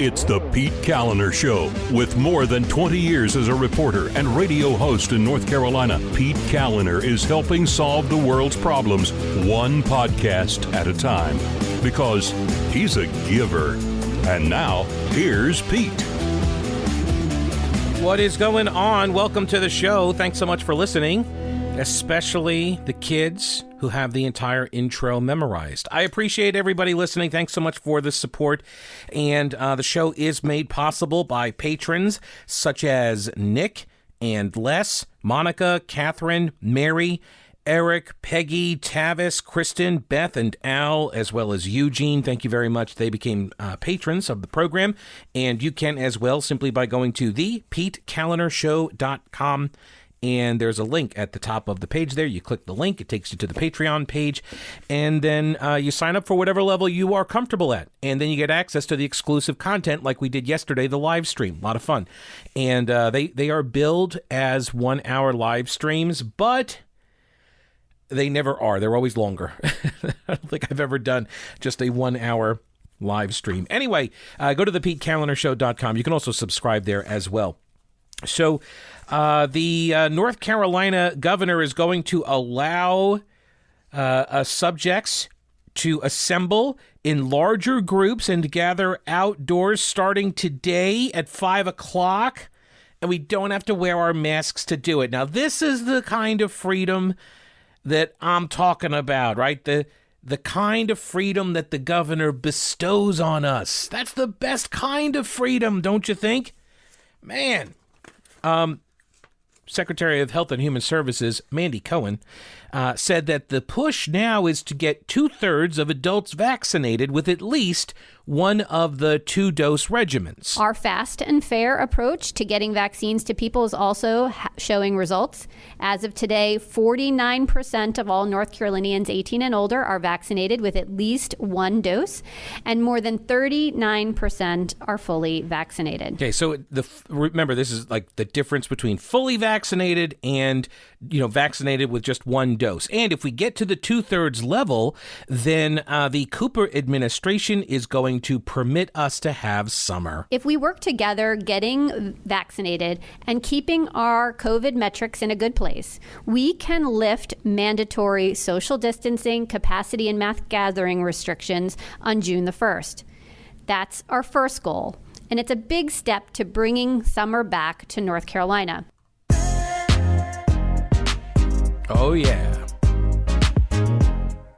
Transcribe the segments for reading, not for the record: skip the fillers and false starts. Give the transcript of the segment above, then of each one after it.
It's the Pete Callender Show. With more than 20 years as a reporter and radio host in North Carolina, Pete Callender is helping solve the world's problems one podcast at a time. Because he's a giver. And now, here's Pete. What is going on? Welcome to the show. Thanks so much for listening, especially the kids who have the entire intro memorized. I appreciate everybody listening. Thanks so much for the support. And the show is made possible by patrons such as Nick and Les, Monica, Catherine, Mary, Eric, Peggy, Tavis, Kristen, Beth, and Al, as well as Eugene. Thank you very much. They became patrons of the program, and you can as well simply by going to thepetecalendershow.com, and there's a link at the top of the page there. You click the link, it takes you to the Patreon page, and then you sign up for whatever level you are comfortable at, and then you get access to the exclusive content like we did yesterday, the live stream. A lot of fun. And they are billed as 1 hour live streams, but they never are. They're always longer. I don't think I've ever done just a 1 hour live stream. Anyway, go to thepetecalendershow.com. You can also subscribe there as well. So the North Carolina governor is going to allow subjects to assemble in larger groups and gather outdoors starting today at 5 o'clock. And we don't have to wear our masks to do it. Now, this is the kind of freedom that I'm talking about, right? The kind of freedom that the governor bestows on us. That's the best kind of freedom, don't you think? Man. Secretary of Health and Human Services, Mandy Cohen, said that the push now is to get 2/3 of adults vaccinated with at least one of the 2-dose regimens. Our fast and fair approach to getting vaccines to people is also showing results. As of today, 49% of all North Carolinians 18 and older are vaccinated with at least one dose, and more than 39% are fully vaccinated. Okay, so remember, this is like the difference between fully vaccinated and, vaccinated with just one dose. And if we get to the 2/3 level, then the Cooper administration is going to permit us to have summer. If we work together getting vaccinated and keeping our COVID metrics in a good place, we can lift mandatory social distancing, capacity, and mass gathering restrictions on June the 1st. That's our first goal, and it's a big step to bringing summer back to North Carolina. Oh, yeah.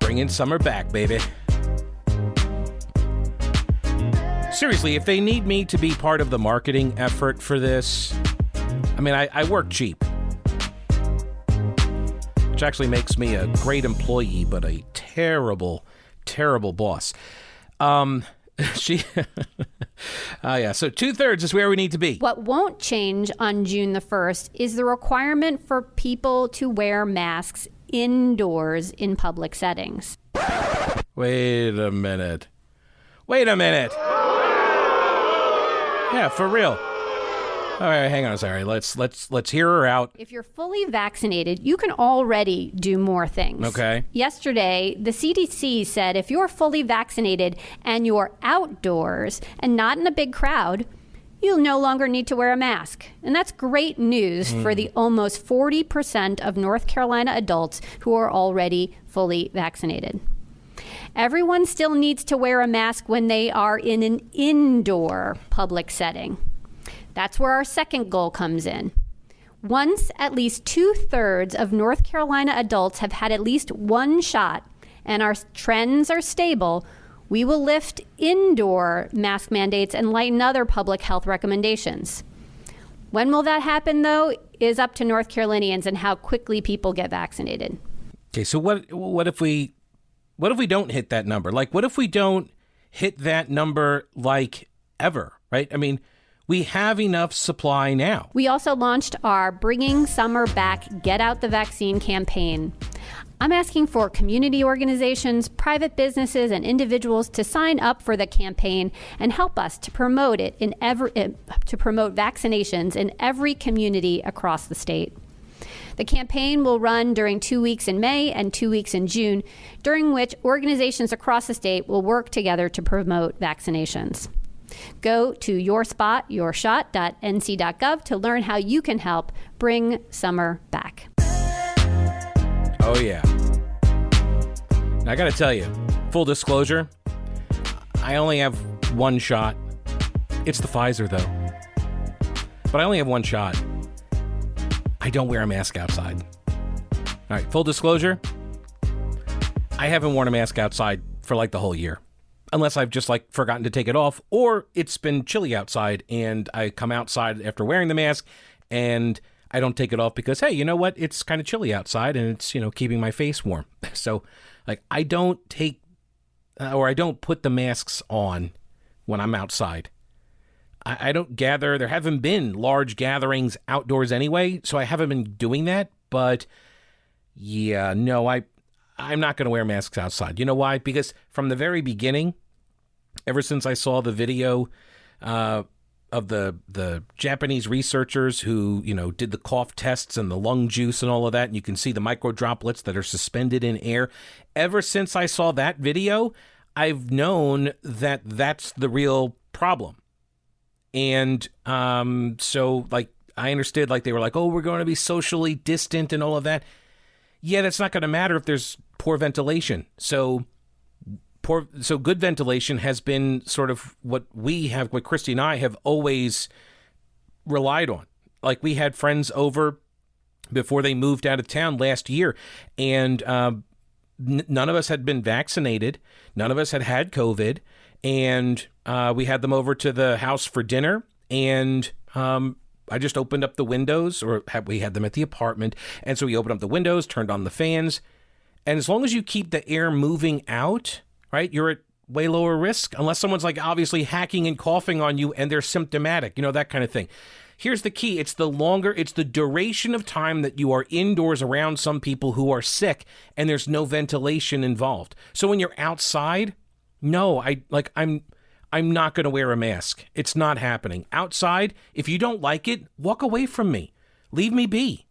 Bringing summer back, baby. Seriously, if they need me to be part of the marketing effort for this, I work cheap. Which actually makes me a great employee, but a terrible, terrible boss. So 2/3 is where we need to be. What won't change on June the 1st is the requirement for people to wear masks indoors in public settings. Wait a minute. Yeah, for real. All right, hang on a second. Let's hear her out. If you're fully vaccinated, you can already do more things. Okay. Yesterday, the CDC said if you're fully vaccinated and you're outdoors and not in a big crowd, you'll no longer need to wear a mask. And that's great news for the almost 40% of North Carolina adults who are already fully vaccinated. Everyone still needs to wear a mask when they are in an indoor public setting. That's where our second goal comes in. Once at least 2/3 of North Carolina adults have had at least one shot and our trends are stable, we will lift indoor mask mandates and lighten other public health recommendations. When will that happen, though, is up to North Carolinians and how quickly people get vaccinated. Okay, so what if we don't hit that number? Like, what if we don't hit that number like ever, right? We have enough supply now. We also launched our Bringing Summer Back, Get Out the Vaccine campaign. I'm asking for community organizations, private businesses, and individuals to sign up for the campaign and help us to promote vaccinations in every community across the state. The campaign will run during 2 weeks in May and 2 weeks in June, during which organizations across the state will work together to promote vaccinations. Go to yourspotyourshot.nc.gov to learn how you can help bring summer back. Oh, yeah. Now, I got to tell you, full disclosure, I only have one shot. It's the Pfizer, though. But I only have one shot. I don't wear a mask outside. All right, full disclosure, I haven't worn a mask outside for like the whole year. Unless I've just like forgotten to take it off, or it's been chilly outside and I come outside after wearing the mask and I don't take it off because, hey, you know what? It's kind of chilly outside and it's, keeping my face warm. So like I don't put the masks on when I'm outside. I don't gather. There haven't been large gatherings outdoors anyway, so I haven't been doing that. But yeah, no, I'm not going to wear masks outside. You know why? Because from the very beginning, ever since I saw the video of the Japanese researchers who, did the cough tests and the lung juice and all of that, and you can see the micro droplets that are suspended in air. Ever since I saw that video, I've known that that's the real problem. And so, like, I understood, like, they were like, oh, we're going to be socially distant and all of that. Yeah, that's not going to matter if there's poor ventilation. So good ventilation has been sort of what Christy and I have always relied on. Like, we had friends over before they moved out of town last year, and none of us had been vaccinated. None of us had COVID, and we had them over to the house for dinner, and I just opened up the windows, we had them at the apartment, and so we opened up the windows, turned on the fans, and as long as you keep the air moving out, right, you're at way lower risk, unless someone's like obviously hacking and coughing on you and they're symptomatic, that kind of thing. Here's the key. It's the duration of time that you are indoors around some people who are sick and there's no ventilation involved. So when you're outside, no, I'm not going to wear a mask. It's not happening. Outside, if you don't like it, walk away from me. Leave me be.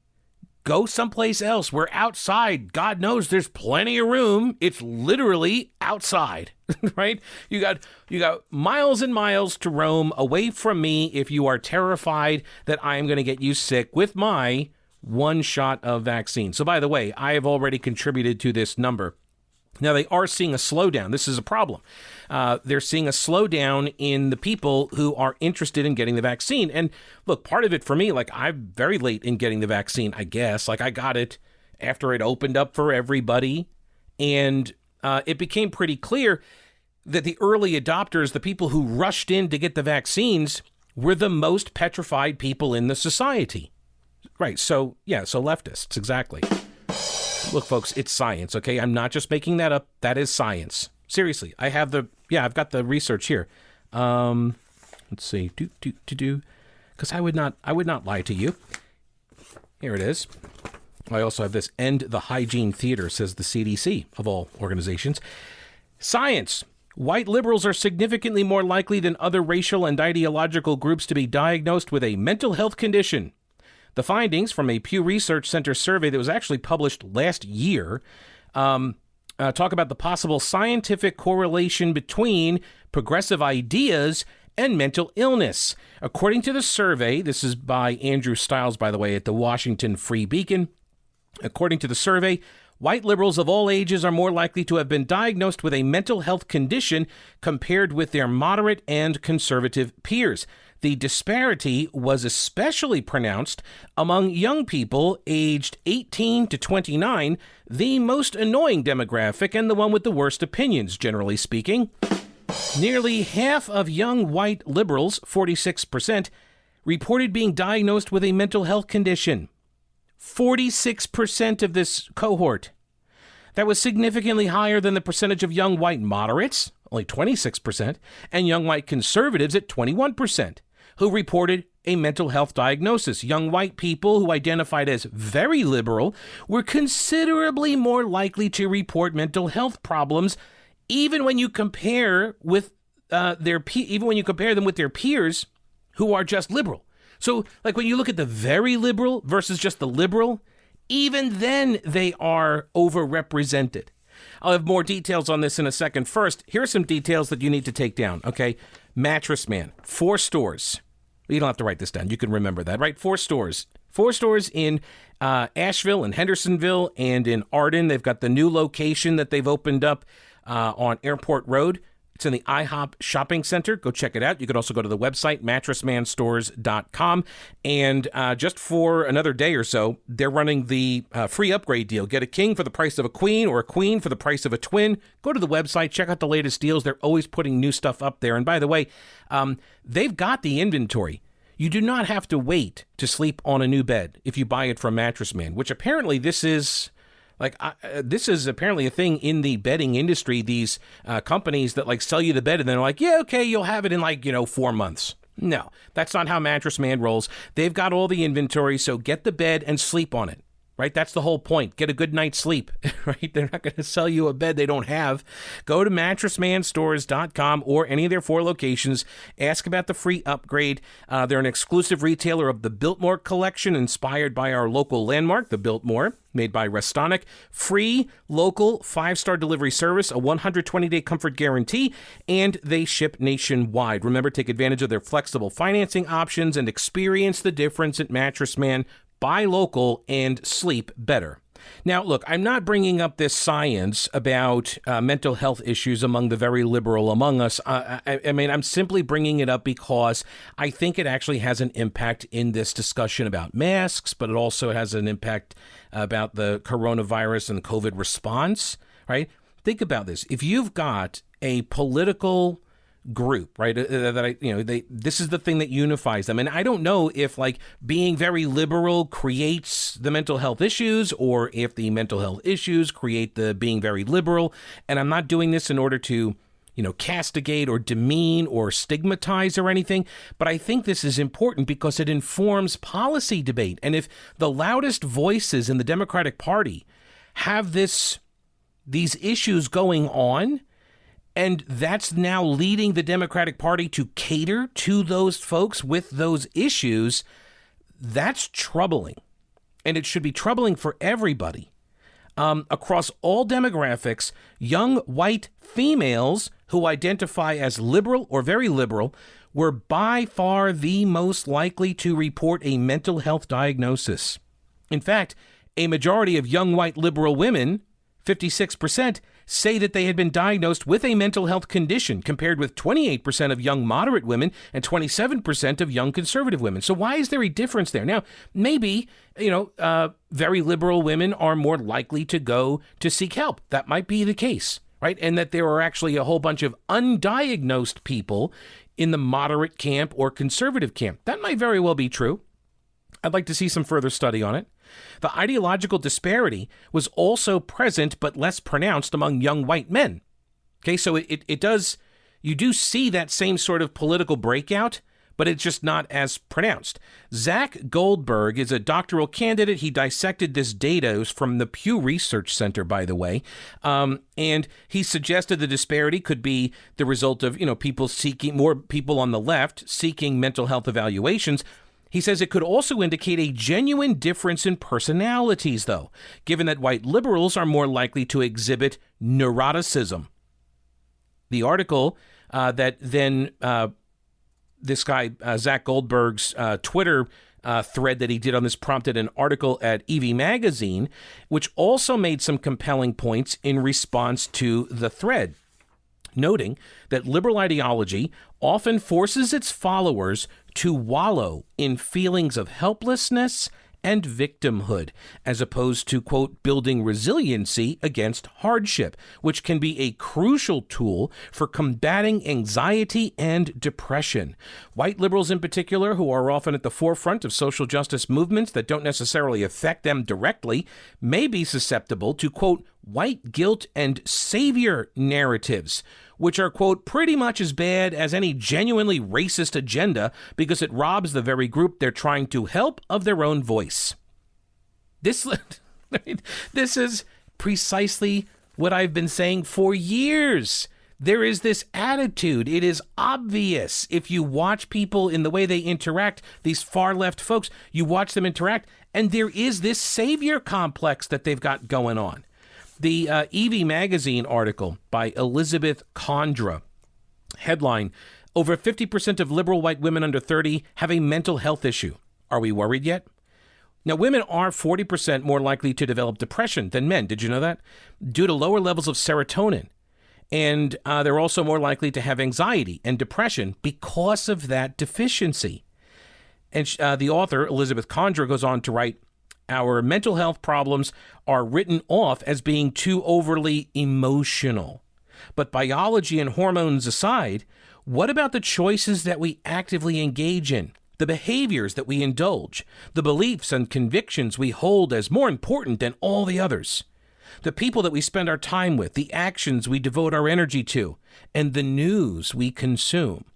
Go someplace else. We're outside. God knows there's plenty of room. It's literally outside, right? You got miles and miles to roam away from me if you are terrified that I am going to get you sick with my one shot of vaccine. So by the way, I have already contributed to this number. Now, they are seeing a slowdown. This is a problem. They're seeing a slowdown in the people who are interested in getting the vaccine. And look, part of it for me, like, I'm very late in getting the vaccine, I guess. Like, I got it after it opened up for everybody. And it became pretty clear that the early adopters, the people who rushed in to get the vaccines, were the most petrified people in the society. Right. So, yeah, so leftists, exactly. Look, folks, it's science, okay? I'm not just making that up. That is science. Seriously, I've got the research here. Let's see, because I would not lie to you. Here it is. I also have this. End the hygiene theater, says the CDC, of all organizations. Science. White liberals are significantly more likely than other racial and ideological groups to be diagnosed with a mental health condition. The findings from a Pew Research Center survey that was actually published last year talk about the possible scientific correlation between progressive ideas and mental illness. According to the survey, this is by Andrew Stiles, by the way, at the Washington Free Beacon. According to the survey, white liberals of all ages are more likely to have been diagnosed with a mental health condition compared with their moderate and conservative peers. The disparity was especially pronounced among young people aged 18 to 29, the most annoying demographic and the one with the worst opinions, generally speaking. Nearly half of young white liberals, 46%, reported being diagnosed with a mental health condition. 46% of this cohort. That was significantly higher than the percentage of young white moderates, only 26%, and young white conservatives at 21%. Who reported a mental health diagnosis. Young white people who identified as very liberal were considerably more likely to report mental health problems, even when you compare with them with their peers who are just liberal. So, like, when you look at the very liberal versus just the liberal, even then they are overrepresented. I'll have more details on this in a second. First, here are some details that you need to take down, okay? Mattress Man, 4 stores. You don't have to write this down. You can remember that, right? 4 stores. 4 stores in Asheville and Hendersonville and in Arden. They've got the new location that they've opened up on Airport Road. It's in the IHOP shopping center. Go check it out. You can also go to the website, mattressmanstores.com. And just for another day or so, they're running the free upgrade deal. Get a king for the price of a queen or a queen for the price of a twin. Go to the website. Check out the latest deals. They're always putting new stuff up there. And by the way, they've got the inventory. You do not have to wait to sleep on a new bed if you buy it from Mattress Man, which apparently this is apparently a thing in the bedding industry. These companies that sell you the bed and then they're like, yeah, okay, you'll have it in 4 months. No, that's not how Mattress Man rolls. They've got all the inventory, so get the bed and sleep on it. Right? That's the whole point. Get a good night's sleep, right? They're not going to sell you a bed they don't have. Go to mattressmanstores.com or any of their 4 locations. Ask about the free upgrade. They're an exclusive retailer of the Biltmore collection, inspired by our local landmark, the Biltmore, made by Restonic. Free, local, 5-star delivery service, a 120-day comfort guarantee, and they ship nationwide. Remember, take advantage of their flexible financing options and experience the difference at Mattress Man. Buy local and sleep better. Now, look, I'm not bringing up this science about mental health issues among the very liberal among us. I'm simply bringing it up because I think it actually has an impact in this discussion about masks, but it also has an impact about the coronavirus and the COVID response, right? Think about this. If you've got a political group, right, this is the thing that unifies them. And I don't know if being very liberal creates the mental health issues or if the mental health issues create the being very liberal. And I'm not doing this in order to, castigate or demean or stigmatize or anything. But I think this is important because it informs policy debate. And if the loudest voices in the Democratic Party have these issues going on, and that's now leading the Democratic Party to cater to those folks with those issues, that's troubling. And it should be troubling for everybody. Across all demographics, young white females who identify as liberal or very liberal were by far the most likely to report a mental health diagnosis. In fact, a majority of young white liberal women, 56%, say that they had been diagnosed with a mental health condition, compared with 28% of young moderate women and 27% of young conservative women. So why is there a difference there? Now, maybe, very liberal women are more likely to go to seek help. That might be the case, right? And that there are actually a whole bunch of undiagnosed people in the moderate camp or conservative camp. That might very well be true. I'd like to see some further study on it. The ideological disparity was also present but less pronounced among young white men. Okay, so you do see that same sort of political breakout, but it's just not as pronounced. Zach Goldberg is a doctoral candidate. He dissected this data. It was from the Pew Research Center, by the way. And he suggested the disparity could be the result of, more people on the left seeking mental health evaluations. He says it could also indicate a genuine difference in personalities, though, given that white liberals are more likely to exhibit neuroticism. The article that then this guy, Zach Goldberg's Twitter thread that he did on this prompted an article at EV Magazine, which also made some compelling points in response to the thread, noting that liberal ideology often forces its followers to wallow in feelings of helplessness and victimhood, as opposed to, quote, building resiliency against hardship, which can be a crucial tool for combating anxiety and depression. White liberals in particular, who are often at the forefront of social justice movements that don't necessarily affect them directly, may be susceptible to, quote, white guilt and savior narratives, which are, quote, pretty much as bad as any genuinely racist agenda because it robs the very group they're trying to help of their own voice. This is precisely what I've been saying for years. There is this attitude. It is obvious if you watch people in the way they interact, these far left folks, you watch them interact, and there is this savior complex that they've got going on. The EV Magazine article by Elizabeth Condra, headline, Over 50% of liberal white women under 30 have a mental health issue. Are we worried yet? Now, women are 40% more likely to develop depression than men. Did you know that? Due to lower levels of serotonin. And they're also more likely to have anxiety and depression because of that deficiency. And the author, Elizabeth Condra, goes on to write, our mental health problems are written off as being too overly emotional. But biology and hormones aside, what about the choices that we actively engage in, the behaviors that we indulge, the beliefs and convictions we hold as more important than all the others, the people that we spend our time with, the actions we devote our energy to, and the news we consume?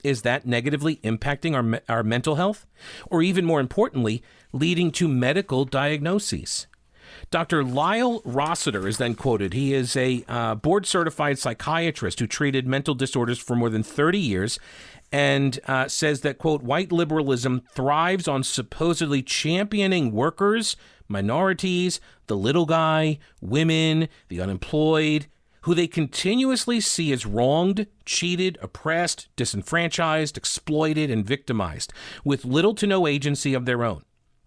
Is that negatively impacting our mental health? Or even more importantly, leading to medical diagnoses? Dr. Lyle Rossiter is then quoted. He is a board-certified psychiatrist who treated mental disorders for more than 30 years and says that, quote, white liberalism thrives on supposedly championing workers, minorities, the little guy, women, the unemployed, who they continuously see as wronged, cheated, oppressed, disenfranchised, exploited, and victimized, with little to no agency of their own.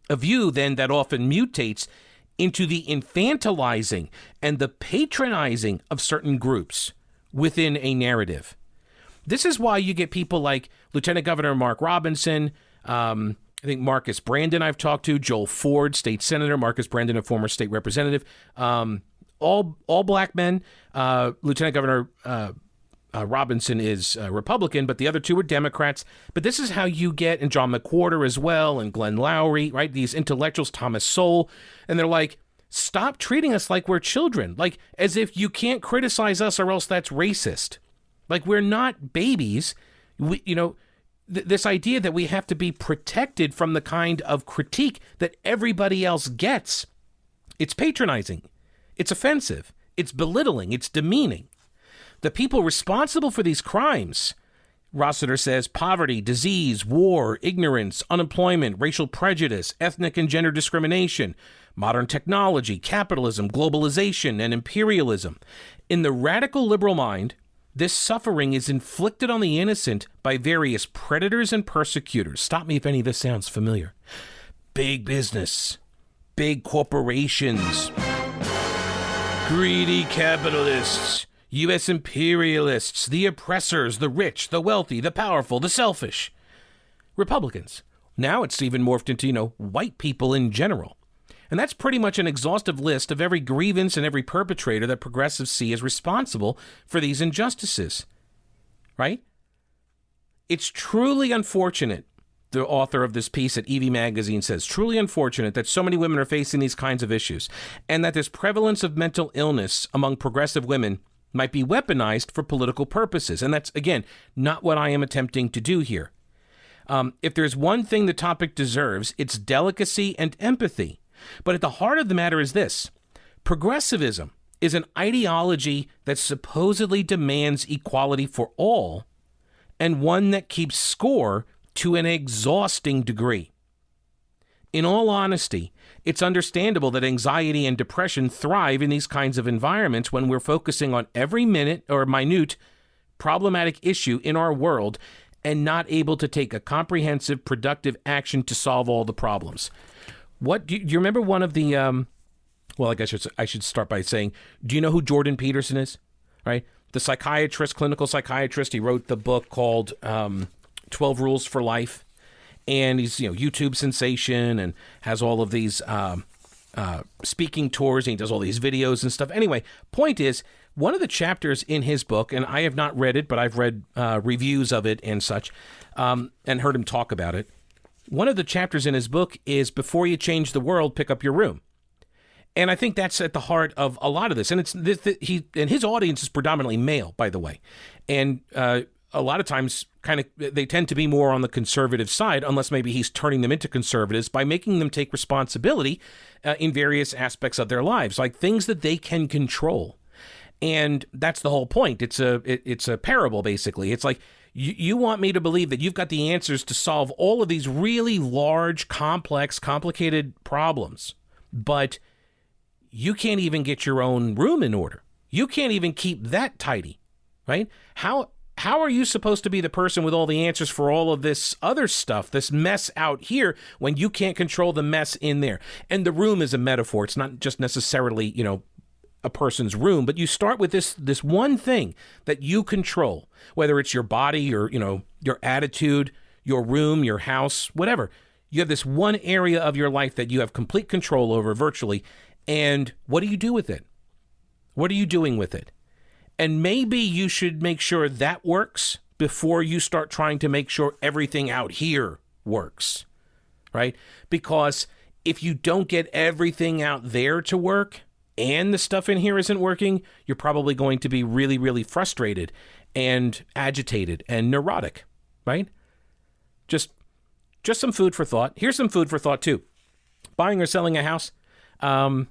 A view, then, that often mutates into the infantilizing and the patronizing of certain groups within a narrative. This is why you get people like Lieutenant Governor Mark Robinson, I think Marcus Brandon I've talked to, Joel Ford, state senator, Marcus Brandon, a former state representative, all black men. Lieutenant Governor Robinson is Republican, but the other two are Democrats. But this is how you get, and John McWhorter as well, and Glenn Lowry, right? These intellectuals, Thomas Sowell, and they're like, stop treating us like we're children, like as if you can't criticize us or else that's racist. Like we're not babies. This idea that we have to be protected from the kind of critique that everybody else gets, it's patronizing. It's offensive, it's belittling, it's demeaning. The people responsible for these crimes, Rossiter says, poverty, disease, war, ignorance, unemployment, racial prejudice, ethnic and gender discrimination, modern technology, capitalism, globalization, and imperialism. In the radical liberal mind, this suffering is inflicted on the innocent by various predators and persecutors. Stop me if any of this sounds familiar. Big business, big corporations, greedy capitalists, U.S. imperialists, the oppressors, the rich, the wealthy, the powerful, the selfish. Republicans. Now it's even morphed into, white people in general. And that's pretty much an exhaustive list of every grievance and every perpetrator that progressives see as responsible for these injustices. Right? It's truly unfortunate, the author of this piece at EV Magazine says, truly unfortunate that so many women are facing these kinds of issues, and that this prevalence of mental illness among progressive women might be weaponized for political purposes. And that's, again, not what I am attempting to do here. If there's one thing the topic deserves, it's delicacy and empathy. But at the heart of the matter is this. Progressivism is an ideology that supposedly demands equality for all, and one that keeps score to an exhausting degree. In all honesty, it's understandable that anxiety and depression thrive in these kinds of environments when we're focusing on every minute or minute problematic issue in our world and not able to take a comprehensive, productive action to solve all the problems. Do you remember one of the, I guess I should start by saying, do you know who Jordan Peterson is? Right? The psychiatrist, clinical psychiatrist. He wrote the book called 12 Rules for Life. And he's, YouTube sensation and has all of these speaking tours. And he does all these videos and stuff. Anyway, point is, one of the chapters in his book, and I have not read it, but I've read reviews of it and such, and heard him talk about it. One of the chapters in his book is, before you change the world, pick up your room. And I think that's at the heart of a lot of this. And his audience is predominantly male, by the way. And a lot of times they tend to be more on the conservative side, unless maybe he's turning them into conservatives by making them take responsibility in various aspects of their lives, like things that they can control. And that's the whole point. It's a parable, basically. It's like, you want me to believe that you've got the answers to solve all of these really large, complex, complicated problems, but you can't even get your own room in order. You can't even keep that tidy, right? How how are you supposed to be the person with all the answers for all of this other stuff, this mess out here, when you can't control the mess in there? And the room is a metaphor. It's not just necessarily, a person's room, but you start with this one thing that you control, whether it's your body or, your attitude, your room, your house, whatever. You have this one area of your life that you have complete control over virtually. And what do you do with it? What are you doing with it? And maybe you should make sure that works before you start trying to make sure everything out here works, right? Because if you don't get everything out there to work and the stuff in here isn't working, you're probably going to be really, really frustrated and agitated and neurotic, right? Just some food for thought. Here's some food for thought, too. Buying or selling a house.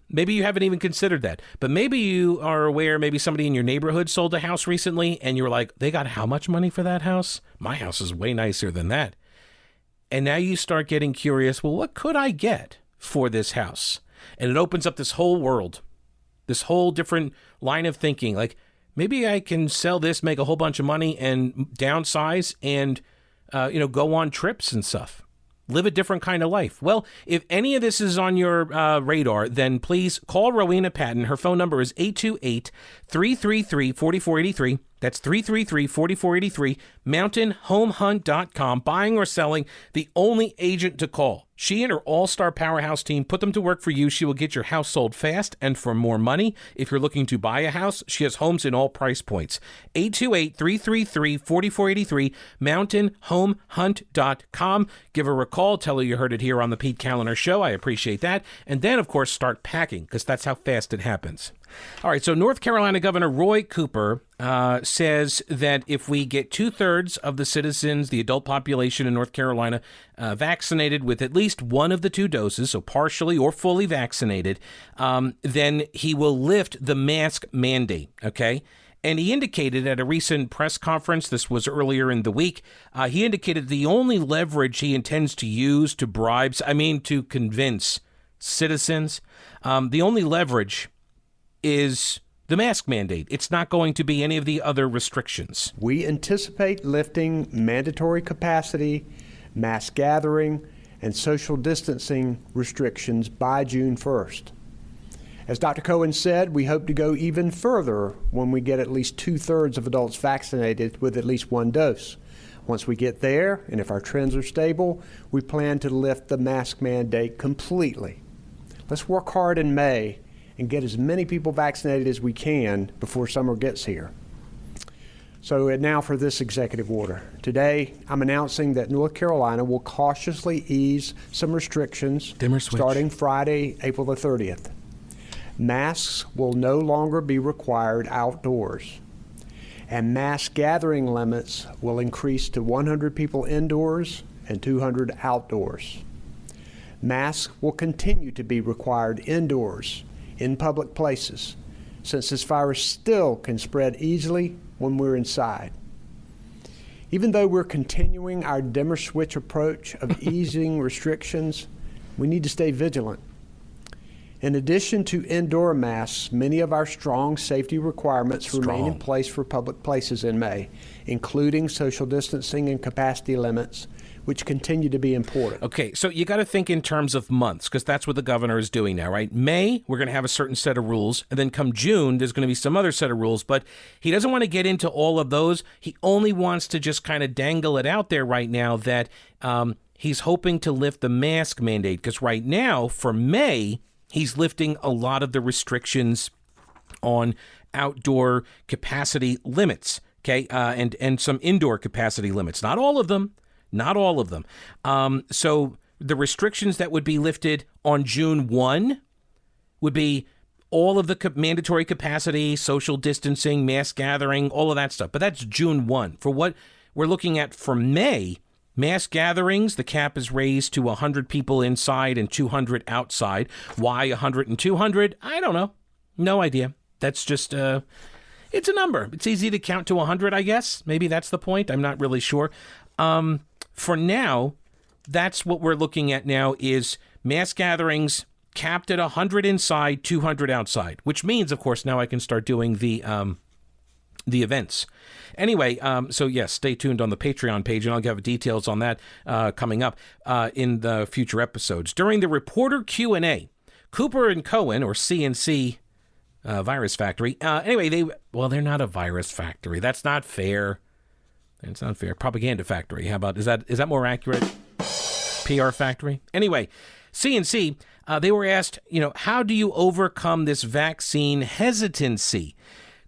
Maybe you haven't even considered that, but maybe you are aware, maybe somebody in your neighborhood sold a house recently and you were like, they got how much money for that house? My house is way nicer than that. And now you start getting curious, well, what could I get for this house? And it opens up this whole world, this whole different line of thinking. Like, maybe I can sell this, make a whole bunch of money and downsize and, go on trips and stuff. Live a different kind of life. Well, if any of this is on your radar, then please call Rowena Patton. Her phone number is 828-333-4483. That's 333-4483. MountainHomeHunt.com. Buying or selling, the only agent to call. She and her all-star powerhouse team put them to work for you. She will get your house sold fast and for more money. If you're looking to buy a house, she has homes in all price points. 828-333-4483, mountainhomehunt.com. Give her a call. Tell her you heard it here on the Pete Kaliner Show. I appreciate that. And then, of course, start packing, because that's how fast it happens. All right, so North Carolina Governor Roy Cooper says that if we get 2/3 of the citizens, the adult population in North Carolina, vaccinated with at least one of the 2 doses, so partially or fully vaccinated, then he will lift the mask mandate, okay? And he indicated at a recent press conference, this was earlier in the week, he indicated the only leverage he intends to use to to convince citizens, the only leverage is the mask mandate. It's not going to be any of the other restrictions. We anticipate lifting mandatory capacity, mass gathering, and social distancing restrictions by June 1st. As Dr. Cohen said, we hope to go even further when we get at least 2/3 of adults vaccinated with at least 1 dose. Once we get there, and if our trends are stable, we plan to lift the mask mandate completely. Let's work hard in May and get as many people vaccinated as we can before summer gets here. So now for this executive order. Today, I'm announcing that North Carolina will cautiously ease some restrictions starting Friday, April the 30th. Masks will no longer be required outdoors, and mass gathering limits will increase to 100 people indoors and 200 outdoors. Masks will continue to be required indoors in public places, since this virus still can spread easily when we're inside. Even though we're continuing our dimmer switch approach of easing restrictions, we need to stay vigilant. In addition to indoor masks, many of our strong safety requirements remain in place for public places in May, including social distancing and capacity limits, which continue to be important. Okay, so you got to think in terms of months, because that's what the governor is doing now, right? May, we're going to have a certain set of rules, and then come June, there's going to be some other set of rules, but he doesn't want to get into all of those. He only wants to just kind of dangle it out there right now that he's hoping to lift the mask mandate, because right now, for May, he's lifting a lot of the restrictions on outdoor capacity limits, okay, and some indoor capacity limits. Not all of them. Not all of them. So the restrictions that would be lifted on June 1 would be all of the mandatory capacity, social distancing, mass gathering, all of that stuff. But that's June 1. For what we're looking at for May, mass gatherings, the cap is raised to 100 people inside and 200 outside. Why 100 and 200? I don't know. No idea. That's just, it's a number. It's easy to count to 100, I guess. Maybe that's the point. I'm not really sure. For now, that's what we're looking at now is mass gatherings capped at 100 inside, 200 outside, which means, of course, now I can start doing the the events. Anyway, so yes, stay tuned on the Patreon page, and I'll give details on that coming up in the future episodes. During the reporter Q&A, Cooper and Cohen, or CNC Virus Factory, anyway, they're not a virus factory. That's not fair. It's not fair. Propaganda factory. How about, is that more accurate? PR factory? Anyway, CNC, they were asked, how do you overcome this vaccine hesitancy?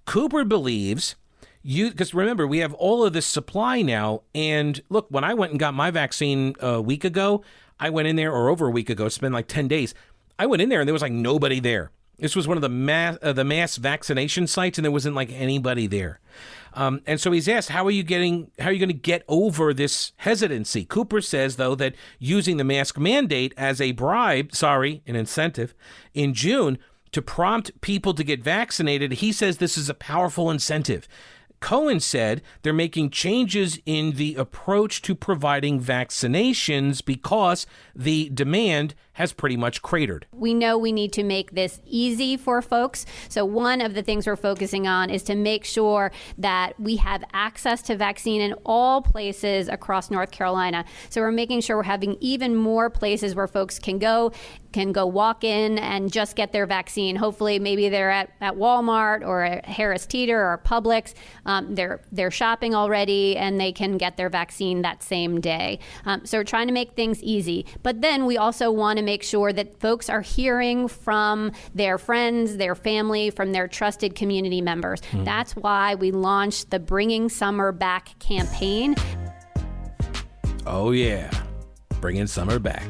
Cooper believes because remember, we have all of this supply now. And look, when I went and got my vaccine a week ago, I went in there, or over a week ago, it's been like 10 days. I went in there and there was like nobody there. This was one of the mass vaccination sites, and there wasn't like anybody there. And so he's asked, how are you going to get over this hesitancy? Cooper says, though, that using the mask mandate as a an incentive, in June to prompt people to get vaccinated, he says this is a powerful incentive. Cohen said they're making changes in the approach to providing vaccinations because the demand has pretty much cratered. We know we need to make this easy for folks. So one of the things we're focusing on is to make sure that we have access to vaccine in all places across North Carolina. So we're making sure we're having even more places where folks can go walk in and just get their vaccine. Hopefully, maybe they're at Walmart or at Harris Teeter or Publix. They're shopping already, and they can get their vaccine that same day. So we're trying to make things easy. But then we also want to make sure that folks are hearing from their friends, their family, from their trusted community members. That's why we launched the Bringing Summer Back campaign. Oh, yeah. Bringing summer back.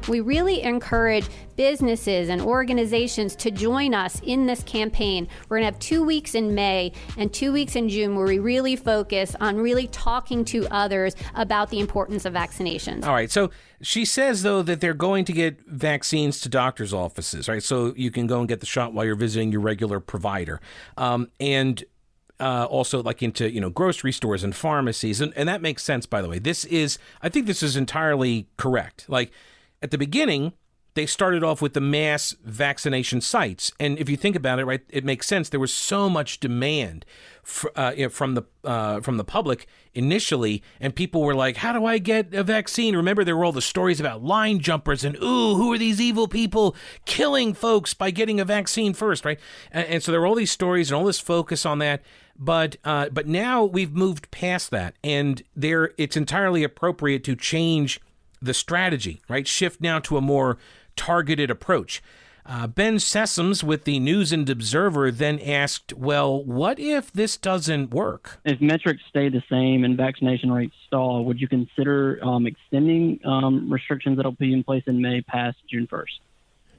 We really encourage businesses and organizations to join us in this campaign. We're going to have 2 weeks in May and 2 weeks in June where we really focus on really talking to others about the importance of vaccinations. All right. So she says, though, that they're going to get vaccines to doctors' offices, right? So you can go and get the shot while you're visiting your regular provider. And also like into, grocery stores and pharmacies. And that makes sense, by the way. I think this is entirely correct. Like, at the beginning, they started off with the mass vaccination sites. And if you think about it, right, it makes sense. There was so much demand from the public initially, and people were like, how do I get a vaccine? Remember, there were all the stories about line jumpers and, who are these evil people killing folks by getting a vaccine first, right? And so there were all these stories and all this focus on that. But now we've moved past that, and it's entirely appropriate to change the strategy, right? Shift now to a more targeted approach. Ben Sessoms with the News and Observer then asked, well, what if this doesn't work? If metrics stay the same and vaccination rates stall, would you consider extending restrictions that will be in place in May past June 1st?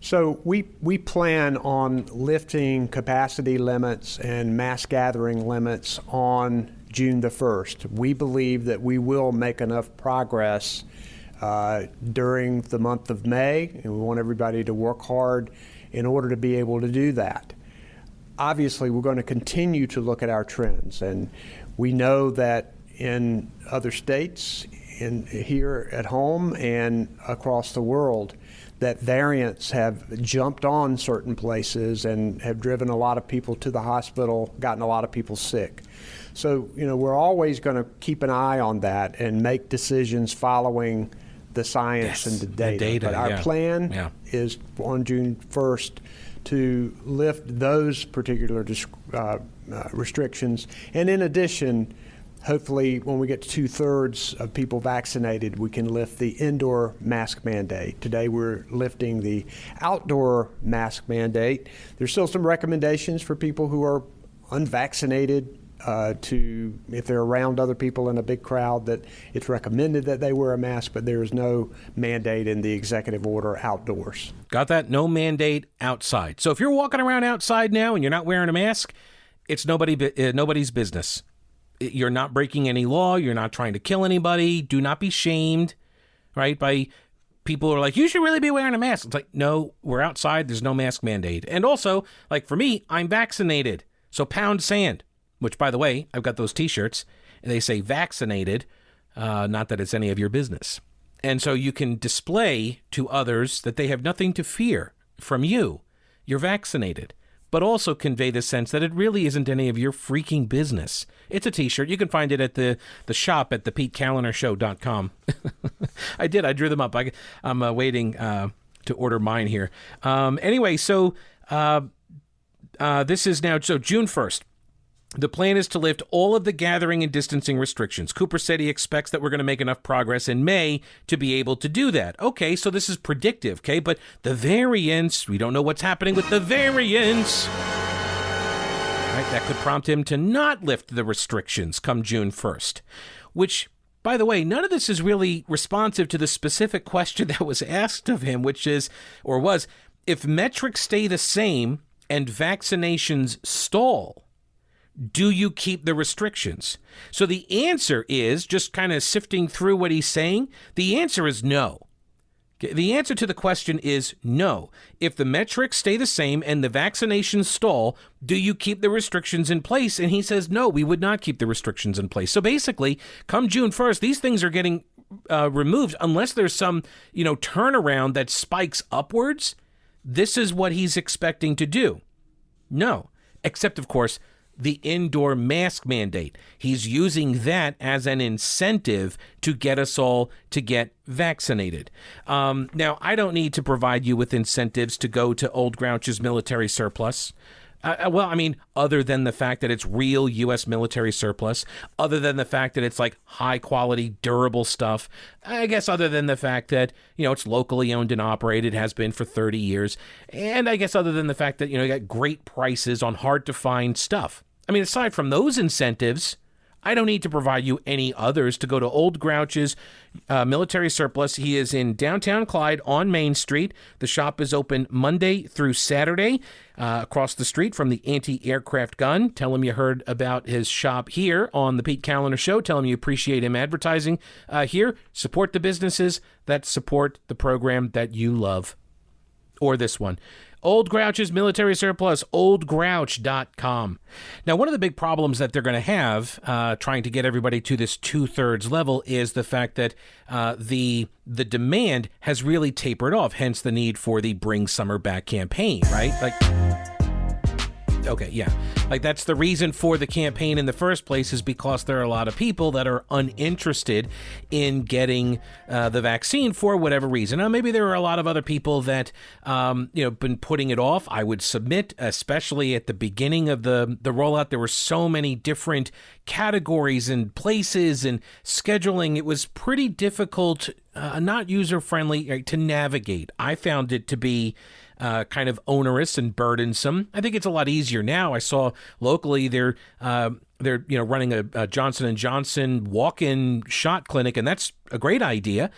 So we plan on lifting capacity limits and mass gathering limits on June the 1st. We believe that we will make enough progress during the month of May, and we want everybody to work hard in order to be able to do that. Obviously, we're going to continue to look at our trends, and we know that in other states, here at home and across the world, that variants have jumped on certain places and have driven a lot of people to the hospital, gotten a lot of people sick. So, we're always going to keep an eye on that and make decisions following the science and the data. But our plan is on June 1st to lift those particular restrictions. And in addition, hopefully when we get to 2/3 of people vaccinated, we can lift the indoor mask mandate. Today we're lifting the outdoor mask mandate. There's still some recommendations for people who are unvaccinated if they're around other people in a big crowd, that it's recommended that they wear a mask, but there is no mandate in the executive order outdoors. Got that? No mandate outside. So if you're walking around outside now and you're not wearing a mask, it's nobody's business. You're not breaking any law. You're not trying to kill anybody. Do not be shamed, right, by people who are like, you should really be wearing a mask. It's like, no, we're outside. There's no mask mandate. And also, like for me, I'm vaccinated. So pound sand. Which, by the way, I've got those T-shirts, and they say vaccinated, not that it's any of your business. And so you can display to others that they have nothing to fear from you. You're vaccinated. but also convey the sense that it really isn't any of your freaking business. It's a t-shirt. You can find it at the shop at thepetecalendarshow.com. I drew them up. I'm waiting to order mine here. Anyway, so this is now, so June 1st. The plan is to lift all of the gathering and distancing restrictions. Cooper said he expects that we're going to make enough progress in May to be able to do that. Okay, so this is predictive, okay? But the variants, we don't know what's happening with the variants. Right, that could prompt him to not lift the restrictions come June 1st, which, by the way, none of this is really responsive to the specific question that was asked of him, which is, or was, if metrics stay the same and vaccinations stall, do you keep the restrictions? So the answer is, just kind of sifting through what he's saying, the answer is no. The answer to the question is no. If the metrics stay the same and the vaccinations stall, do you keep the restrictions in place? And he says, no, we would not keep the restrictions in place. So basically, come June 1st, these things are getting removed unless there's some, turnaround that spikes upwards. This is what he's expecting to do. No, except, of course, the indoor mask mandate. He's using that as an incentive to get us all to get vaccinated. Now, I don't need to provide you with incentives to go to Old Grouch's military surplus. Other than the fact that it's real U.S. military surplus, other than the fact that it's like high quality, durable stuff, I guess other than the fact that, it's locally owned and operated, has been for 30 years, and I guess other than the fact that, you got great prices on hard to find stuff. Aside from those incentives, I don't need to provide you any others to go to Old Grouch's military surplus. He is in downtown Clyde on Main Street. The shop is open Monday through Saturday across the street from the anti-aircraft gun. Tell him you heard about his shop here on the Pete Calendar Show. Tell him you appreciate him advertising here. Support the businesses that support the program that you love. Or this one. Old Grouch's military surplus, oldgrouch.com. Now, one of the big problems that they're going to have trying to get everybody to this 2/3 level is the fact that the demand has really tapered off, hence the need for the Bring Summer Back campaign, right? Okay, yeah. That's the reason for the campaign in the first place, is because there are a lot of people that are uninterested in getting the vaccine for whatever reason. Now, maybe there are a lot of other people that, been putting it off. I would submit, especially at the beginning of the rollout, there were so many different categories and places and scheduling. It was pretty difficult, not user-friendly, to navigate. I found it to be kind of onerous and burdensome. I think it's a lot easier now. I saw locally they're running a Johnson & Johnson walk-in shot clinic, and that's a great idea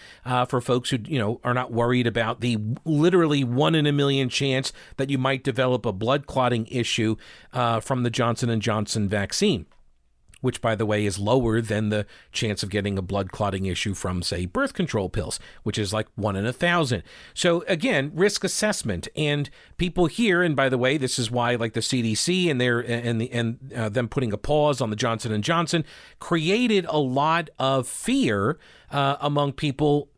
for folks who are not worried about the literally 1 in a million chance that you might develop a blood clotting issue from the Johnson & Johnson vaccine, which, by the way, is lower than the chance of getting a blood clotting issue from, say, birth control pills, which is like 1 in 1,000. So again, risk assessment, and people here, and by the way, this is why, like the CDC and them putting a pause on the Johnson & Johnson created a lot of fear among people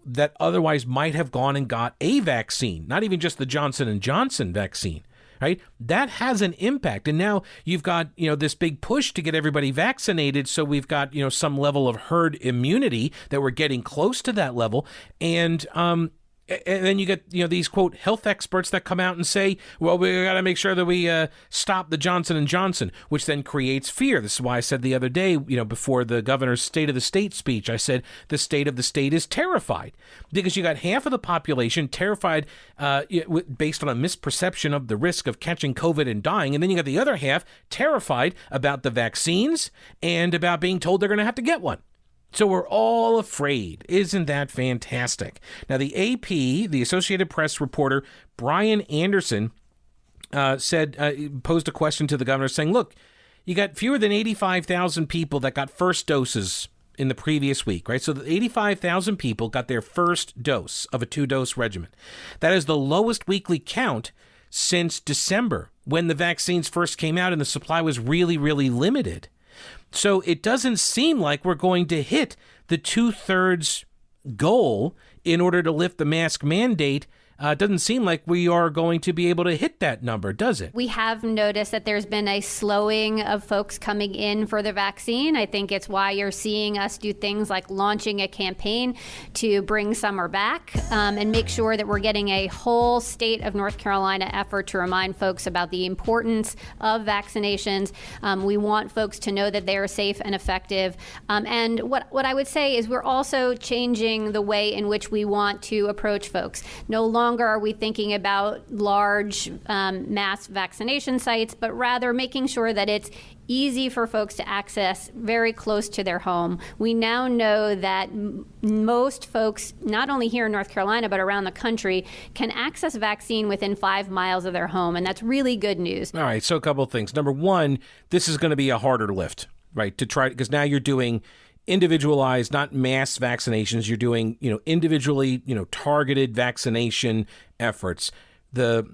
that otherwise might have gone and got a vaccine, not even just the Johnson & Johnson vaccine. Right? That has an impact. And now you've got, this big push to get everybody vaccinated. So we've got, some level of herd immunity that we're getting close to that level. And then you get, these, quote, health experts that come out and say, well, we got to make sure that we stop the Johnson & Johnson, which then creates fear. This is why I said the other day, before the governor's State of the State speech, I said the state of the state is terrified, because you got half of the population terrified based on a misperception of the risk of catching COVID and dying. And then you got the other half terrified about the vaccines and about being told they're going to have to get one. So we're all afraid. Isn't that fantastic? Now, the AP, the Associated Press reporter, Brian Anderson, posed a question to the governor saying, look, you got fewer than 85,000 people that got first doses in the previous week, right? So the 85,000 people got their first dose of a 2-dose regimen. That is the lowest weekly count since December, when the vaccines first came out and the supply was really, really limited. So it doesn't seem like we're going to hit the 2/3 goal in order to lift the mask mandate it doesn't seem like we are going to be able to hit that number, does it? We have noticed that there's been a slowing of folks coming in for the vaccine. I think it's why you're seeing us do things like launching a campaign to bring summer back and make sure that we're getting a whole state of North Carolina effort to remind folks about the importance of vaccinations. We want folks to know that they are safe and effective. And what I would say is we're also changing the way in which we want to approach folks. No longer are we thinking about large mass vaccination sites, but rather making sure that it's easy for folks to access very close to their home. We now know that most folks, not only here in North Carolina, but around the country, can access vaccine within 5 miles of their home, and that's really good news. All right, so a couple of things. Number one, this is going to be a harder lift, right? To try, because now you're doing individualized, not mass vaccinations. You're doing, individually, targeted vaccination efforts. The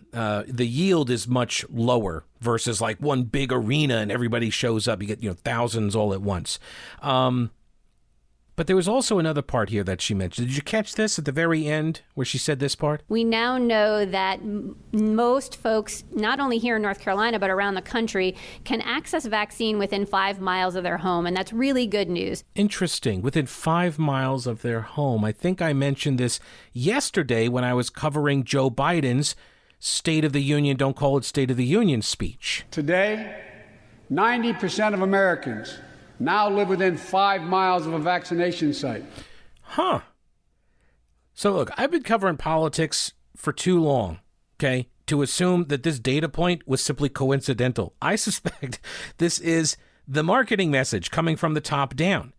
yield is much lower versus like one big arena and everybody shows up. You get, thousands all at once. But there was also another part here that she mentioned. Did you catch this at the very end where she said this part? We now know that most folks, not only here in North Carolina, but around the country, can access vaccine within 5 miles of their home, and that's really good news. Interesting. Within 5 miles of their home. I think I mentioned this yesterday when I was covering Joe Biden's State of the Union, don't call it State of the Union speech. Today, 90% of Americans now live within 5 miles of a vaccination site. Huh. So look, I've been covering politics for too long, okay, to assume that this data point was simply coincidental. I suspect this is the marketing message coming from the top down.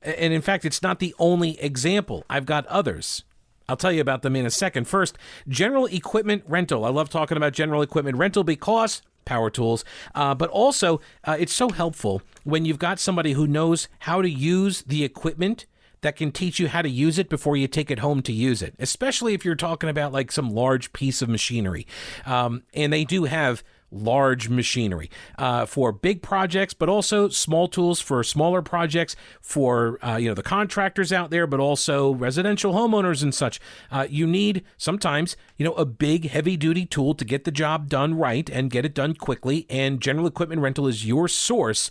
And in fact, it's not the only example. I've got others. I'll tell you about them in a second. First, general equipment rental. I love talking about general equipment rental because power tools, but also it's so helpful when you've got somebody who knows how to use the equipment that can teach you how to use it before you take it home to use it, especially if you're talking about like some large piece of machinery. And they do have large machinery for big projects, but also small tools for smaller projects for, the contractors out there, but also residential homeowners and such. You need sometimes, a big heavy duty tool to get the job done right and get it done quickly. And General Equipment Rental is your source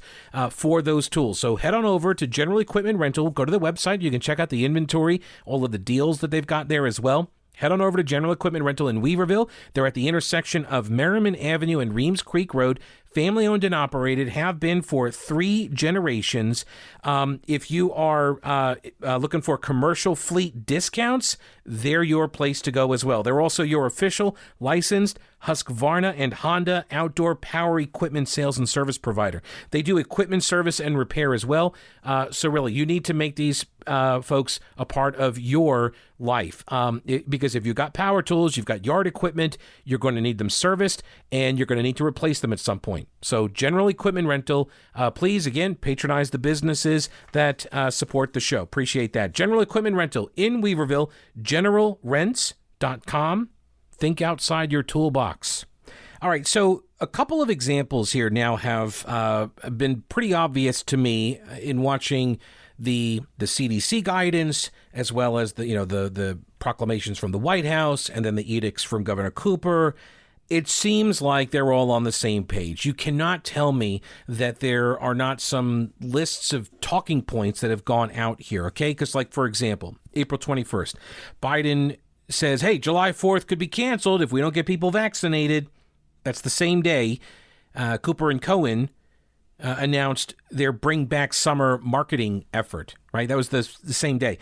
for those tools. So head on over to General Equipment Rental, go to the website. You can check out the inventory, all of the deals that they've got there as well. Head on over to General Equipment Rental in Weaverville. They're at the intersection of Merriman Avenue and Reems Creek Road. Family owned and operated, have been for 3 generations. If you are looking for commercial fleet discounts, they're your place to go as well. They're also your official licensed Husqvarna and Honda outdoor power equipment sales and service provider. They do equipment service and repair as well. So really, you need to make these folks a part of your life because if you've got power tools, you've got yard equipment, you're going to need them serviced and you're going to need to replace them at some point. So General Equipment Rental, please, again, patronize the businesses that support the show. Appreciate that. General Equipment Rental in Weaverville, generalrents.com. Think outside your toolbox. All right, so a couple of examples here now have been pretty obvious to me in watching the CDC guidance, as well as the proclamations from the White House, and then the edicts from Governor Cooper. It seems like they're all on the same page. You cannot tell me that there are not some lists of talking points that have gone out here, okay? Because, like, for example, April 21st, Biden says, hey, July 4th could be canceled if we don't get people vaccinated. That's the same day Cooper and Cohen announced their Bring Back Summer marketing effort, right? That was the same day.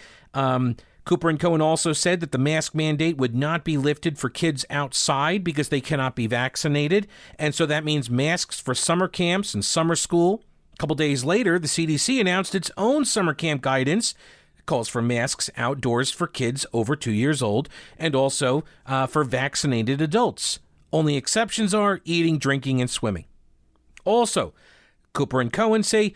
Cooper and Cohen also said that the mask mandate would not be lifted for kids outside because they cannot be vaccinated. And so that means masks for summer camps and summer school. A couple days later, the CDC announced its own summer camp guidance. It calls for masks outdoors for kids over 2 years old and also for vaccinated adults. Only exceptions are eating, drinking, and swimming. Also, Cooper and Cohen say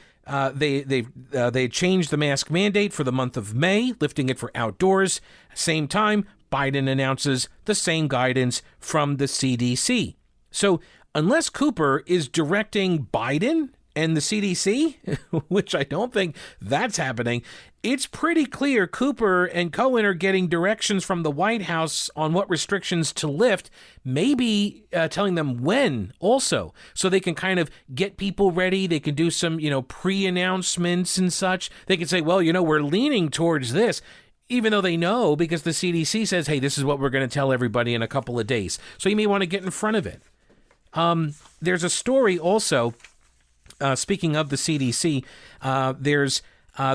they changed the mask mandate for the month of May, lifting it for outdoors. Same time, Biden announces the same guidance from the CDC. So unless Cooper is directing Biden And the CDC, which I don't think that's happening, it's pretty clear Cooper and Cohen are getting directions from the White House on what restrictions to lift, maybe telling them when also, so they can kind of get people ready. They can do some, pre-announcements and such. They can say, well, we're leaning towards this, even though they know because the CDC says, hey, this is what we're going to tell everybody in a couple of days. So you may want to get in front of it. There's a story also. Speaking of the CDC, there's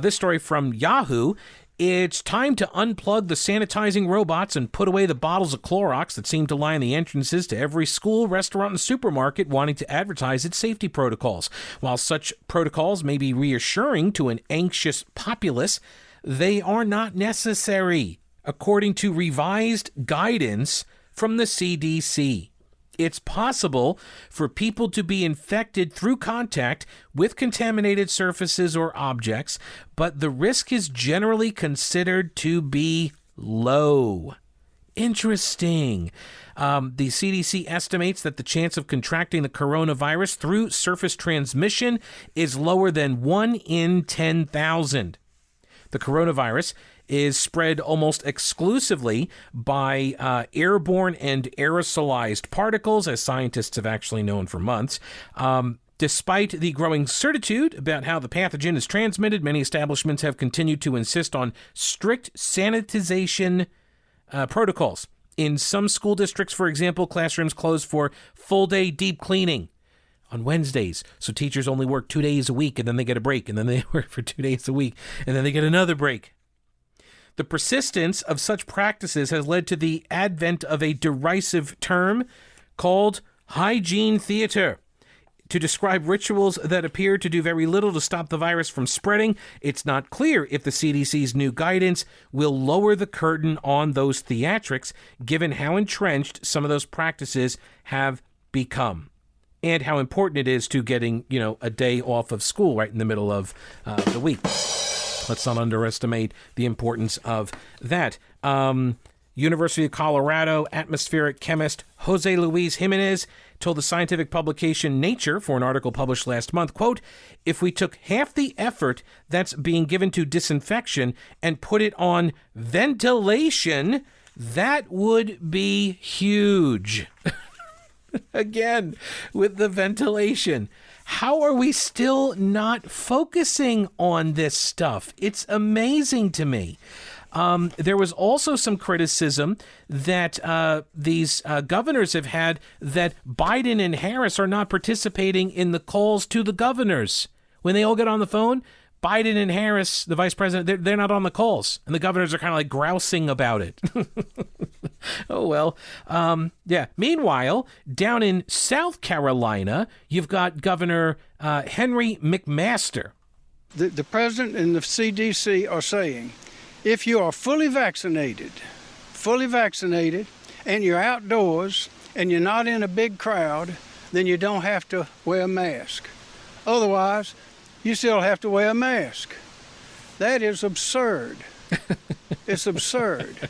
this story from Yahoo. It's time to unplug the sanitizing robots and put away the bottles of Clorox that seem to line the entrances to every school, restaurant, and supermarket wanting to advertise its safety protocols. While such protocols may be reassuring to an anxious populace, they are not necessary, according to revised guidance from the CDC. It's possible for people to be infected through contact with contaminated surfaces or objects, but the risk is generally considered to be low. Interesting. The CDC estimates that the chance of contracting the coronavirus through surface transmission is lower than 1 in 10,000. The coronavirus is spread almost exclusively by airborne and aerosolized particles, as scientists have actually known for months. Despite the growing certitude about how the pathogen is transmitted, many establishments have continued to insist on strict sanitization protocols. In some school districts, for example, classrooms close for full-day deep cleaning on Wednesdays. So teachers only work 2 days a week, and then they get a break, and then they work for 2 days a week, and then they get another break. The persistence of such practices has led to the advent of a derisive term called hygiene theater to describe rituals that appear to do very little to stop the virus from spreading. It's not clear if the CDC's new guidance will lower the curtain on those theatrics, given how entrenched some of those practices have become, and how important it is to getting, a day off of school right in the middle of the week. Let's not underestimate the importance of that. University of Colorado atmospheric chemist Jose Luis Jimenez told the scientific publication Nature for an article published last month, quote, if we took half the effort that's being given to disinfection and put it on ventilation, that would be huge. Again, with the ventilation. How are we still not focusing on this stuff? It's amazing to me. There was also some criticism that these governors have had that Biden and Harris are not participating in the calls to the governors. When they all get on the phone, Biden and Harris, the vice president, they're not on the calls. And the governors are kind of like grousing about it. Oh, well. Yeah. Meanwhile, down in South Carolina, you've got Governor Henry McMaster. The president and the CDC are saying, if you are fully vaccinated, and you're outdoors, and you're not in a big crowd, then you don't have to wear a mask. Otherwise, you still have to wear a mask. That is absurd. It's absurd.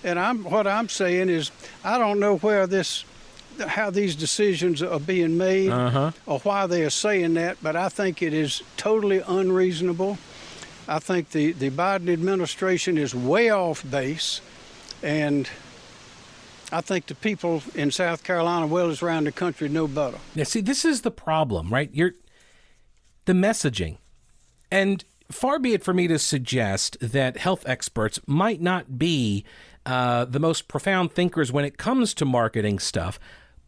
And what I'm saying is, I don't know how these decisions are being made or why they are saying that, but I think it is totally unreasonable. I think the Biden administration is way off base, and I think the people in South Carolina, well as around the country, know better. Now, see, this is the problem, right? The messaging. And far be it for me to suggest that health experts might not be the most profound thinkers when it comes to marketing stuff,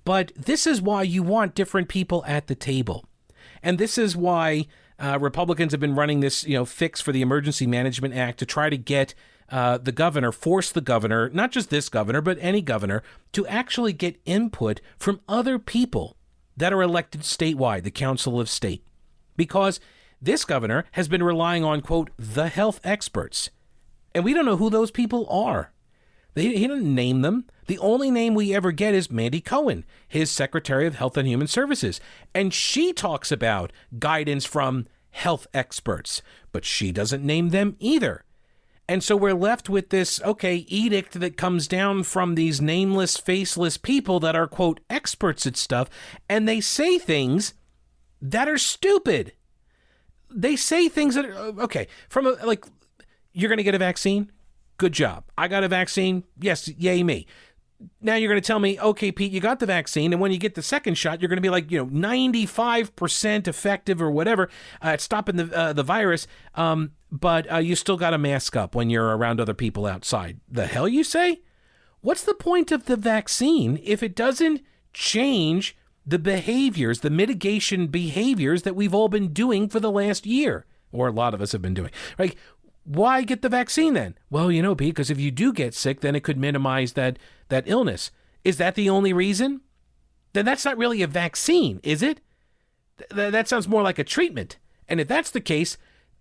but this is why you want different people at the table. And this is why Republicans have been running this, fix for the Emergency Management Act to try to get force the governor, not just this governor, but any governor, to actually get input from other people that are elected statewide, the Council of State. Because this governor has been relying on, quote, the health experts. And we don't know who those people are. He didn't name them. The only name we ever get is Mandy Cohen, his Secretary of Health and Human Services. And she talks about guidance from health experts, but she doesn't name them either. And so we're left with this, edict that comes down from these nameless, faceless people that are, quote, experts at stuff. And they say things that are stupid. They say things that are, okay, you're going to get a vaccine? Good job. I got a vaccine? Yes, yay me. Now you're going to tell me, okay, Pete, you got the vaccine, and when you get the second shot, you're going to be 95% effective or whatever at stopping the virus, but you still got to mask up when you're around other people outside. The hell you say? What's the point of the vaccine if it doesn't change the behaviors, the mitigation behaviors that we've all been doing for the last year, or a lot of us have been doing, right? Why get the vaccine then? Well, Pete, because if you do get sick, then it could minimize that illness. Is that the only reason? Then that's not really a vaccine, is it? That sounds more like a treatment. And if that's the case,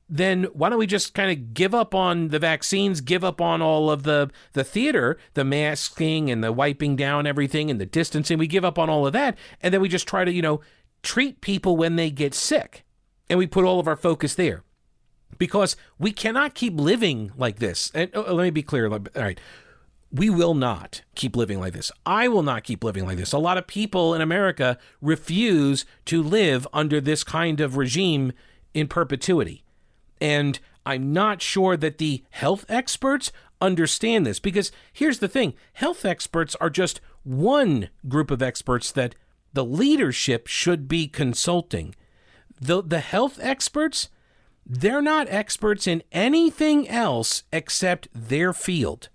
then why don't we just kind of give up on the vaccines, give up on all of the theater, the masking and the wiping down everything and the distancing. We give up on all of that, and then we just try to, treat people when they get sick. And we put all of our focus there. Because we cannot keep living like this. And let me be clear. All right. We will not keep living like this. I will not keep living like this. A lot of people in America refuse to live under this kind of regime in perpetuity. And I'm not sure that the health experts understand this. Because here's the thing. Health experts are just one group of experts that the leadership should be consulting. The health experts, they're not experts in anything else except their field.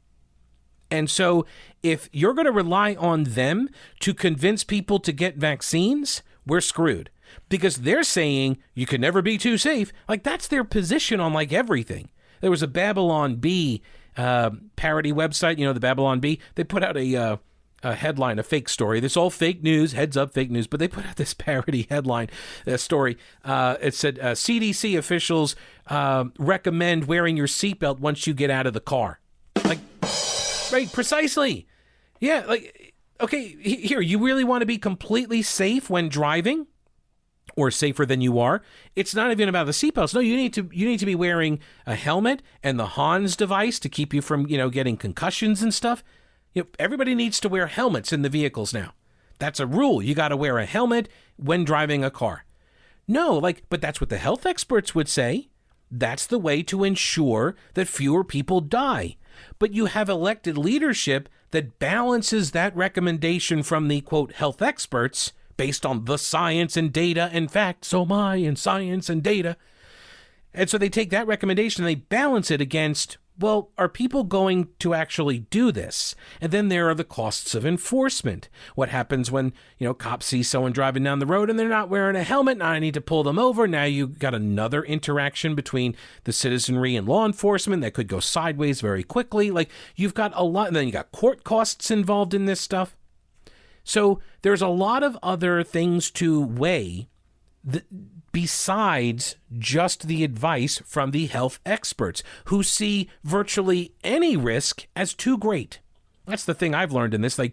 And so if you're going to rely on them to convince people to get vaccines, we're screwed. Because they're saying you can never be too safe. That's their position on everything. There was a Babylon Bee parody website, the Babylon Bee. They put out a headline, a fake story. This is all fake news, heads up, fake news. But they put out this parody headline story. It said, CDC officials recommend wearing your seatbelt once you get out of the car. Right, precisely. Yeah, okay, here, you really want to be completely safe when driving? Or safer than you are? It's not even about the seatbelts. No, you need to be wearing a helmet and the Hans device to keep you from, getting concussions and stuff. Everybody needs to wear helmets in the vehicles now. That's a rule. You got to wear a helmet when driving a car. No, but that's what the health experts would say. That's the way to ensure that fewer people die. But you have elected leadership that balances that recommendation from the, quote, health experts based on the science and data and facts. So am I in science and data. And so they take that recommendation and they balance it against, well, are people going to actually do this? And then there are the costs of enforcement. What happens when, cops see someone driving down the road and they're not wearing a helmet? Now I need to pull them over. Now you got another interaction between the citizenry and law enforcement that could go sideways very quickly. You've got a lot, and then you got court costs involved in this stuff. So there's a lot of other things to weigh besides just the advice from the health experts who see virtually any risk as too great. That's the thing I've learned in this. A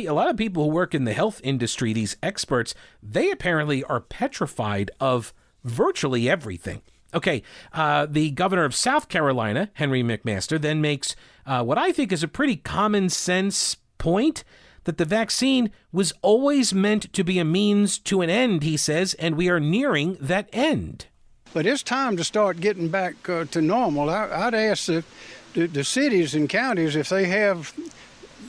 lot of people who work in the health industry, these experts, they apparently are petrified of virtually everything. Okay, the governor of South Carolina, Henry McMaster, then makes what I think is a pretty common sense point, that the vaccine was always meant to be a means to an end, he says, and we are nearing that end. But it's time to start getting back to normal. I'd ask the cities and counties if they have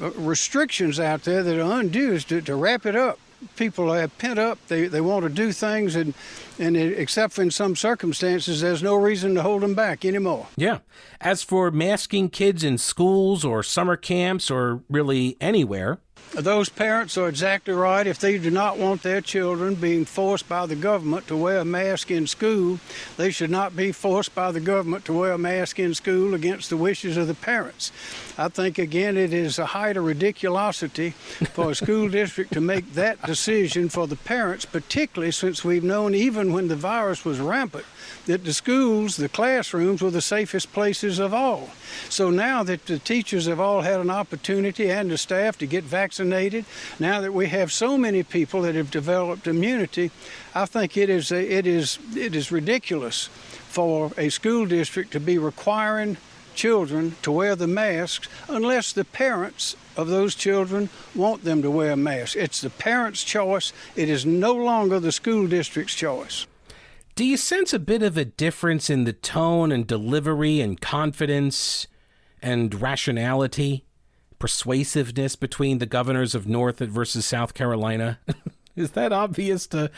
restrictions out there that are undue to wrap it up. People have pent up. They want to do things, and except for in some circumstances, there's no reason to hold them back anymore. Yeah. As for masking kids in schools or summer camps or really anywhere, those parents are exactly right. If they do not want their children being forced by the government to wear a mask in school, they should not be forced by the government to wear a mask in school against the wishes of the parents. I think, again, it is a height of ridiculosity for a school district to make that decision for the parents, particularly since we've known even when the virus was rampant that the schools, the classrooms, were the safest places of all. So now that the teachers have all had an opportunity and the staff to get vaccinated, now that we have so many people that have developed immunity, I think it is ridiculous for a school district to be requiring children to wear the masks unless the parents of those children want them to wear a mask. It's the parents' choice. It is no longer the school district's choice. Do you sense a bit of a difference in the tone and delivery and confidence and rationality, persuasiveness between the governors of North versus South Carolina? Is that obvious to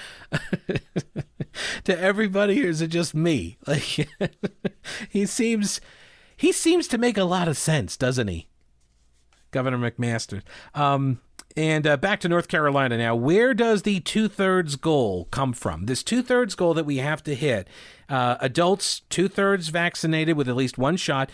to everybody, or is it just me? Like, he seems to make a lot of sense, doesn't he, Governor McMaster? And back to North Carolina now. Where does the 2/3 goal come from? This 2/3 goal that we have to hit, adults 2/3 vaccinated with at least one shot.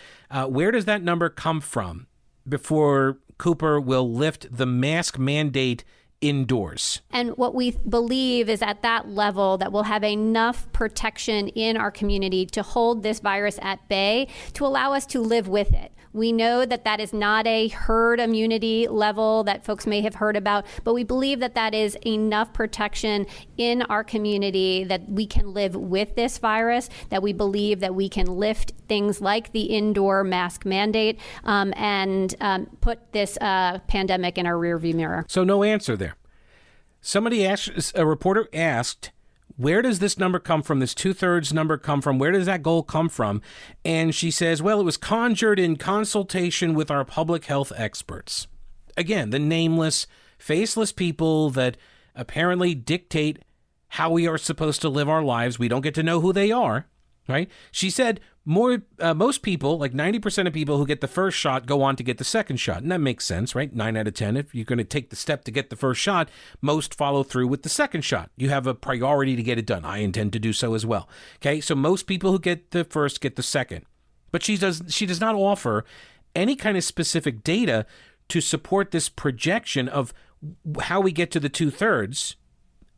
Where does that number come from before Cooper will lift the mask mandate indoors? And what we believe is at that level that we'll have enough protection in our community to hold this virus at bay to allow us to live with it. We know that that is not a herd immunity level that folks may have heard about, but we believe that that is enough protection in our community that we can live with this virus, that we believe that we can lift things like the indoor mask mandate and put this pandemic in our rearview mirror. So no answer there. Somebody asked, a reporter asked, where does this number come from? This 2/3 number come from? Where does that goal come from? And she says, well, it was conjured in consultation with our public health experts. Again, the nameless, faceless people that apparently dictate how we are supposed to live our lives. We don't get to know who they are, right? She said most people, like 90% of people who get the first shot, go on to get the second shot. And that makes sense, right? 9 out of 10. If you're going to take the step to get the first shot, most follow through with the second shot. You have a priority to get it done. I intend to do so as well. Okay, so most people who get the first get the second. But she does not offer any kind of specific data to support this projection of how we get to the 2/3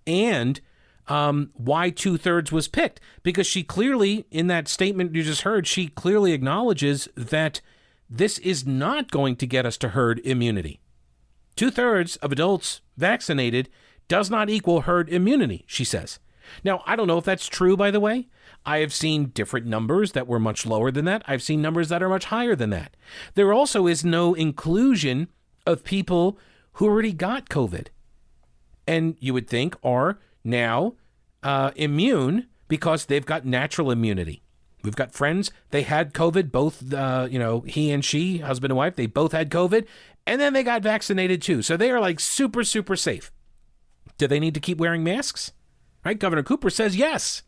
and why 2/3 was picked, because she clearly, in that statement you just heard, she clearly acknowledges that this is not going to get us to herd immunity. 2/3 of adults vaccinated does not equal herd immunity, she says. Now, I don't know if that's true, by the way. I have seen different numbers that were much lower than that. I've seen numbers that are much higher than that. There also is no inclusion of people who already got COVID and you would think are now immune because they've got natural immunity. We've got friends, they had COVID, both, he and she, husband and wife, they both had COVID, and then they got vaccinated too. So they are like super, super safe. Do they need to keep wearing masks? Right? Governor Cooper says yes.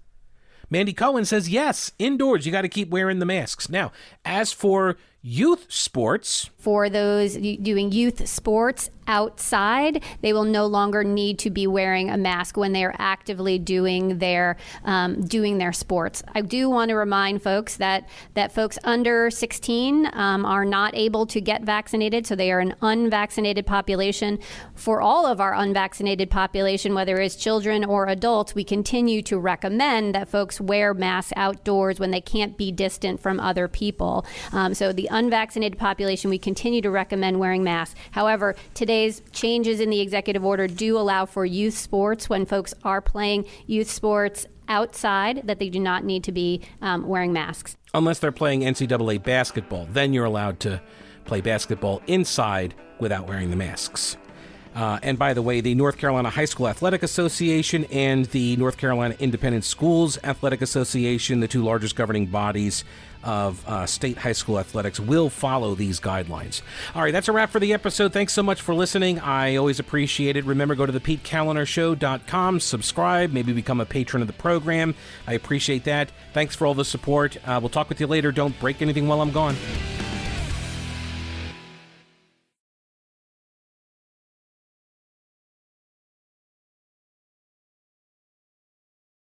Mandy Cohen says yes. Indoors, you got to keep wearing the masks. Now, as for youth sports, for those doing youth sports outside, they will no longer need to be wearing a mask when they are actively doing their sports. I do want to remind folks that folks under 16 are not able to get vaccinated, so they are an unvaccinated population. For all of our unvaccinated population, whether it's children or adults, we continue to recommend that folks wear masks outdoors when they can't be distant from other people. So the unvaccinated population, we continue to recommend wearing masks. However, today's changes in the executive order do allow for youth sports when folks are playing youth sports outside, that they do not need to be wearing masks. Unless they're playing NCAA basketball, then you're allowed to play basketball inside without wearing the masks. And by the way, the North Carolina High School Athletic Association and the North Carolina Independent Schools Athletic Association, the two largest governing bodies of state high school athletics, will follow these guidelines. All right, that's a wrap for the episode. Thanks so much for listening. I always appreciate it. Remember, go to thePeteCallenderShow.com, subscribe, maybe become a patron of the program. I appreciate that. Thanks for all the support. We'll talk with you later. Don't break anything while I'm gone.